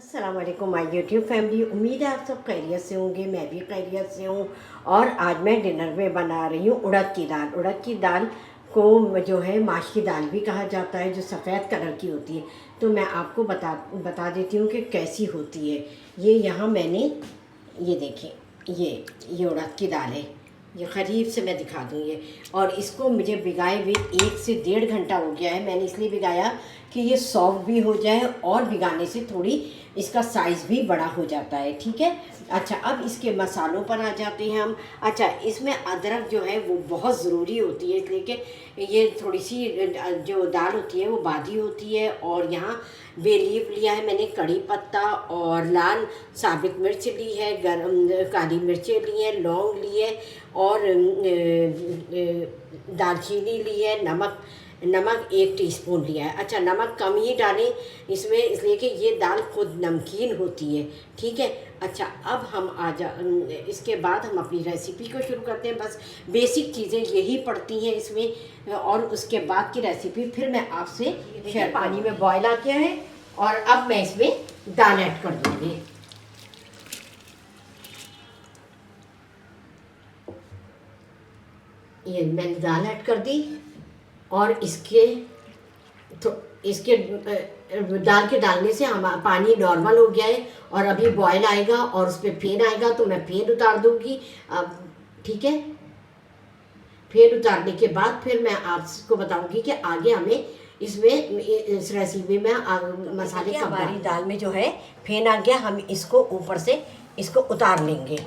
अस्सलाम वालेकुम my YouTube family. उम्मीद है आप सब खैरियत से होंगे, मैं भी खैरियत से हूँ। और आज मैं डिनर में बना रही हूँ उड़द की दाल। उड़द की दाल को जो है माश की दाल भी कहा जाता है, जो सफ़ेद कलर की होती है। तो मैं आपको बता देती हूँ कि कैसी होती है। ये यहाँ मैंने, ये देखें, ये उड़द की दाल है। ये करीब से मैं दिखा दूँ ये। और इसको मुझे भिगाए हुए 1 से 1.5 घंटा हो गया है। मैंने इसलिए भिगाया कि ये सॉफ्ट भी हो जाए और भिगाने से थोड़ी इसका साइज़ भी बड़ा हो जाता है। ठीक है। अच्छा, अब इसके मसालों पर आ जाते हैं हम। अच्छा, इसमें अदरक जो है वो बहुत ज़रूरी होती है, इसलिए कि ये थोड़ी सी जो दाल होती है वो बादी होती है। और यहाँ बे लीफ लिया है मैंने, कड़ी पत्ता और लाल साबित मिर्च ली है, गरम काली मिर्चें ली हैं, लौंग ली है और दालचीनी ली है। नमक 1 टीस्पून लिया है। अच्छा, नमक कम ही डालें इसमें, इसलिए कि ये दाल खुद नमकीन होती है। ठीक है। अच्छा, अब हम इसके बाद हम अपनी रेसिपी को शुरू करते हैं। बस बेसिक चीज़ें यही पड़ती हैं इसमें, और उसके बाद की रेसिपी फिर मैं आपसे शेयर। पानी में बॉयल आ गया है और अब मैं इसमें दाल ऐड कर दूँगी। ये मैंने दाल ऐड कर दी और इसके दाल के डालने से हम पानी नॉर्मल हो गया है और अभी बॉयल आएगा और उस पर फेन आएगा तो मैं फेन उतार दूंगी। अब ठीक है, फेन उतारने के बाद फिर मैं आपको बताऊंगी कि आगे हमें इस रेसिपी में मसाले कब। हमारी दाल में जो है फेन आ गया, हम इसको ऊपर से इसको उतार लेंगे।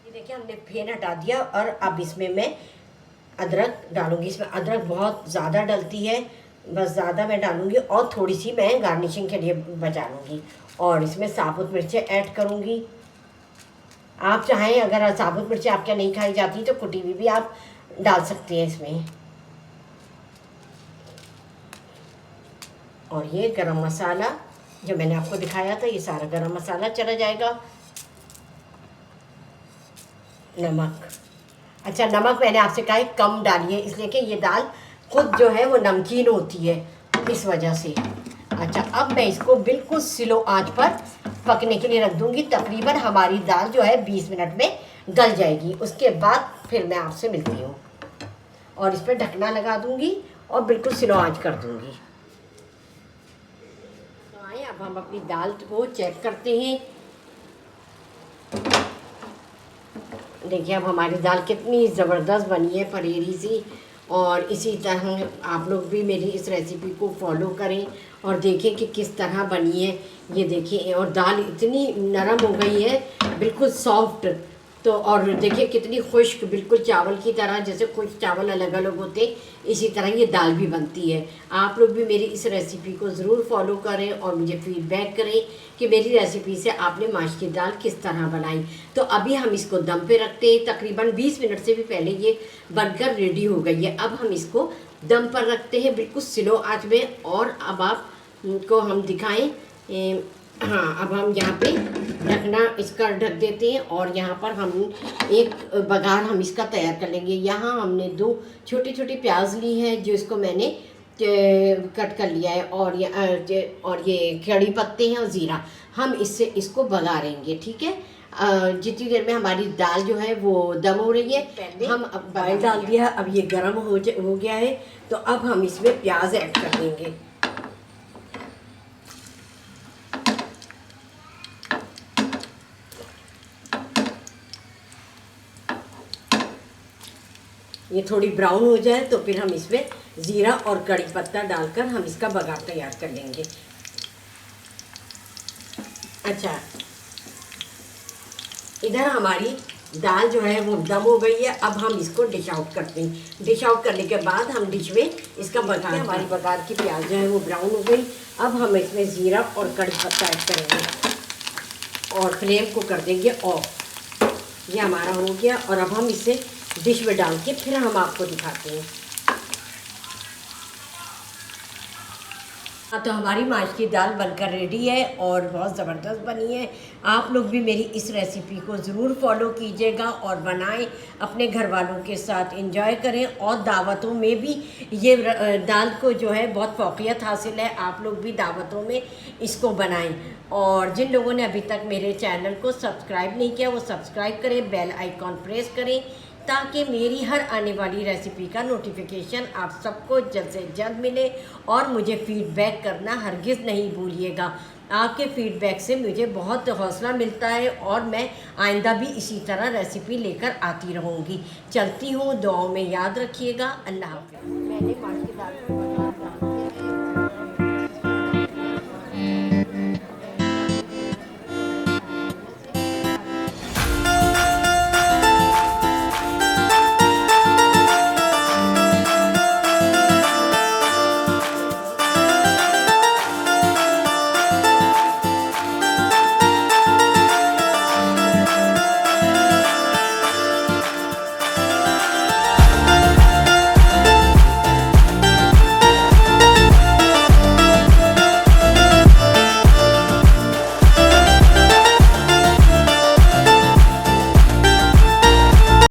देखिए, हमने फेन हटा दिया और अब इसमें मैं अदरक डालूंगी। इसमें अदरक बहुत ज़्यादा डलती है, बस ज़्यादा मैं डालूंगी और थोड़ी सी मैं गार्निशिंग के लिए बचा लूँगी। और इसमें साबुत मिर्चें ऐड करूँगी। आप चाहें, अगर साबुत मिर्चें आपके नहीं खाई जाती तो कुटी हुई भी आप डाल सकते हैं इसमें। और ये गरम मसाला जो मैंने आपको दिखाया था, ये सारा गरम मसाला चला जाएगा। नमक, अच्छा नमक मैंने आपसे कहा है कम डालिए, इसलिए कि ये दाल खुद जो है वो नमकीन होती है, इस वजह से। अच्छा, अब मैं इसको बिल्कुल स्लो आंच पर पकने के लिए रख दूंगी। तकरीबन हमारी दाल जो है 20 मिनट में गल जाएगी। उसके बाद फिर मैं आपसे मिलती हूँ और इस पर ढकना लगा दूंगी और बिल्कुल स्लो आंच कर दूंगी। तो आए, अब हम अपनी दाल को चेक करते हैं। देखिए, अब हमारी दाल कितनी ज़बरदस्त बनी है, परेरी सी। और इसी तरह आप लोग भी मेरी इस रेसिपी को फॉलो करें और देखें कि किस तरह बनी है। ये देखिए, और दाल इतनी नरम हो गई है, बिल्कुल सॉफ्ट। तो और देखिए कितनी खुश्क, बिल्कुल चावल की तरह, जैसे खुश्क चावल अलग अलग होते इसी तरह ये दाल भी बनती है। आप लोग भी मेरी इस रेसिपी को ज़रूर फॉलो करें और मुझे फीडबैक करें कि मेरी रेसिपी से आपने माश की दाल किस तरह बनाई। तो अभी हम इसको दम पे रखते हैं। तकरीबन 20 मिनट से भी पहले ये बनकर रेडी हो गई है। अब हम इसको दम पर रखते हैं बिल्कुल स्लो आंच में। और अब आपको हम दिखाएं, हाँ, अब हम यहाँ पे ढकना इसका ढक देते हैं और यहाँ पर हम एक बघार हम इसका तैयार कर लेंगे। यहाँ हमने 2 छोटी छोटी प्याज ली है, जो इसको मैंने कट कर लिया है। और ये कड़ी पत्ते हैं और ज़ीरा, हम इसको बघारेंगे। ठीक है। जितनी देर में हमारी दाल जो है वो दम हो रही है, पहले हम अब बॉयल डाल दिया, अब ये गर्म हो गया है। तो अब हम इसमें प्याज ऐड कर देंगे। ये थोड़ी ब्राउन हो जाए तो फिर हम इसमें ज़ीरा और कड़ी पत्ता डालकर हम इसका बघार तैयार कर लेंगे। अच्छा, इधर हमारी दाल जो है वो दम हो गई है। अब हम इसको डिश आउट करते हैं। डिश आउट करने के बाद हम डिश में इसका बघार, हमारी बघार की प्याज जो है वो ब्राउन हो गई। अब हम इसमें ज़ीरा और कड़ी पत्ता ऐड करेंगे और फ्लेम को कर देंगे ऑफ। ये हमारा हो गया और अब हम इसे डिश में डाल के फिर हम आपको दिखाते हैं। हाँ, तो हमारी माश की दाल बनकर रेडी है और बहुत ज़बरदस्त बनी है। आप लोग भी मेरी इस रेसिपी को ज़रूर फॉलो कीजिएगा और बनाएं, अपने घर वालों के साथ एंजॉय करें और दावतों में भी ये दाल को जो है बहुत फ़ौक़ियत हासिल है। आप लोग भी दावतों में इसको बनाएं। और जिन लोगों ने अभी तक मेरे चैनल को सब्सक्राइब नहीं किया वो सब्सक्राइब करें, बेल आइकॉन प्रेस करें ताकि मेरी हर आने वाली रेसिपी का नोटिफिकेशन आप सबको जल्द से जल्द मिले। और मुझे फ़ीडबैक करना हरगिज़ नहीं भूलिएगा। आपके फ़ीडबैक से मुझे बहुत हौसला मिलता है और मैं आइंदा भी इसी तरह रेसिपी लेकर आती रहूँगी। चलती हूँ, दुआओं में याद रखिएगा। अल्लाह हाफ़िज़। मैंने माश की दाल